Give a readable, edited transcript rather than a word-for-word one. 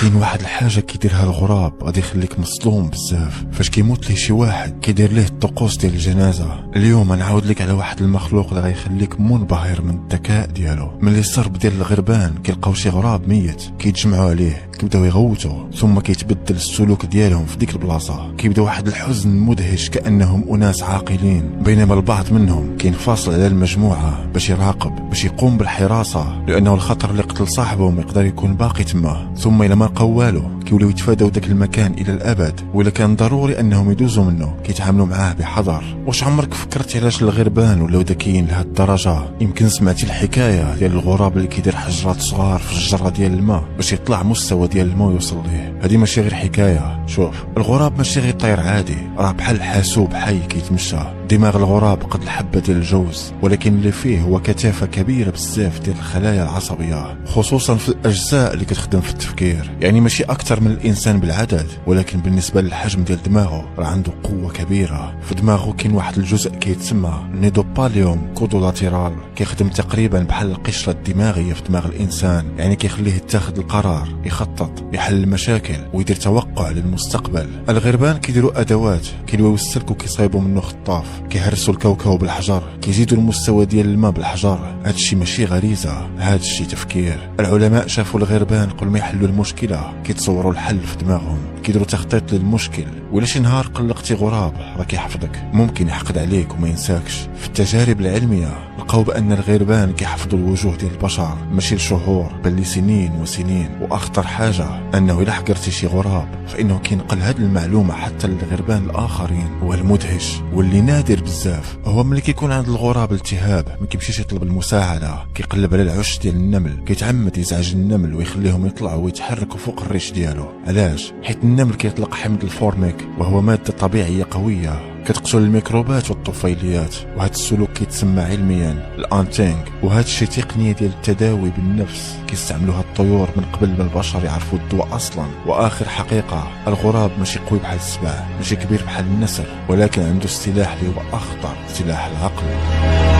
كاين واحد الحاجه كيديرها الغراب غادي يخليك مصدوم بزاف. فاش كيموت ليه شي واحد كيدير ليه الطقوس ديال الجنازه. اليوم غنعاود لك على واحد المخلوق اللي غيخليك منبهر من الذكاء ديالو. ملي الصرب ديال الغربان كيلقاو شي غراب ميت كيتجمعوا عليه كيبداو يغوتوا، ثم كيتبدل السلوك ديالهم في ديك البلاصه. كيبدا واحد الحزن مدهش كانهم اناس عاقلين، بينما البعض منهم كينفصل على المجموعه باش يراقب، باش يقوم بالحراسه، لانه الخطر اللي قتل صاحبهم يقدر يكون باقي تما. ثم الى ما لقاو والو كيوليو يتفاداو داك المكان الى الابد، ولا كان ضروري انهم يدوزوا منه كيتعاملوا معاه بحذر. واش عمرك فكرتي علاش الغربان ولاو ذكيين لهاد الدرجه؟ يمكن سمعتي الحكايه ديال الغراب اللي كيدير حجرات صغار في الجره ديال الماء باش يطلع مستوى ديال الماء ويوصل ليه. هذه ماشي غير حكايه. شوف، الغراب ماشي غير طير عادي، راه بحال حاسوب حي كيتمشى. دماغ الغراب قد الحبه ديال الجوز، ولكن اللي فيه هو كثافه كبيره بزاف ديال الخلايا العصبيه، خصوصا في الاجزاء اللي كتخدم في التفكير. يعني ماشي اكثر من الانسان بالعدد، ولكن بالنسبه للحجم ديال دماغه راه عنده قوه كبيره. في دماغه كاين واحد الجزء كيتسمى نيدوباليوم كودولاتيرال، كيخدم تقريبا بحال القشره الدماغيه في دماغ الانسان. يعني كيخليه يتخذ القرار، يخطط، يحل المشاكل ويدير توقع للمستقبل. الغربان كيديروا ادوات كيلويو السلك وكيصايبوا منه خطاف، كيهرسوا الكوكب بالحجر، كيزيدوا المستوى ديال الماء بالحجر. هادشي ماشي غريزه، هادشي تفكير. العلماء شافوا الغربان قبل ما يحلوا المشكله كيتصوروا الحل في دماغهم، كيديروا تخطيط للمشكل. ولا شي نهار قلقتي غراب راه كيحفظك، ممكن يحقد عليك وما ينساكش. في التجارب العلميه لقاو بان الغربان كيحفظوا الوجوه ديال البشر ماشي لشهور بل لسنين وسنين. واخطر حاجه انه الا حقرتي شي غراب فانه كينقل هذه المعلومه حتى للغربان الاخرين. والمدهش واللي نادر بزاف هو ملي كيكون عند الغراب التهاب ما كيمشيش يطلب المساعده، كيقلب على العش ديال النمل، كيتعمد يزعج النمل ويخليهم يطلعوا ويتحركوا فوق الريش ديالو. علاش؟ حيت النمل كيطلق حمض الفورميك، وهو ماده طبيعيه قويه كتقتل الميكروبات والطفيليات. وهذا السلوك كيتسمى علميا الانتينغ، وهذا الشيء تقنيه ديال التداوي بالنفس كيستعملوها الطيور من قبل ما البشر يعرفوا الدواء اصلا. واخر حقيقه، الغراب ماشي قوي بحال السباع، ماشي كبير بحال النسر، ولكن عنده السلاح اللي هو اخطر، سلاح العقل.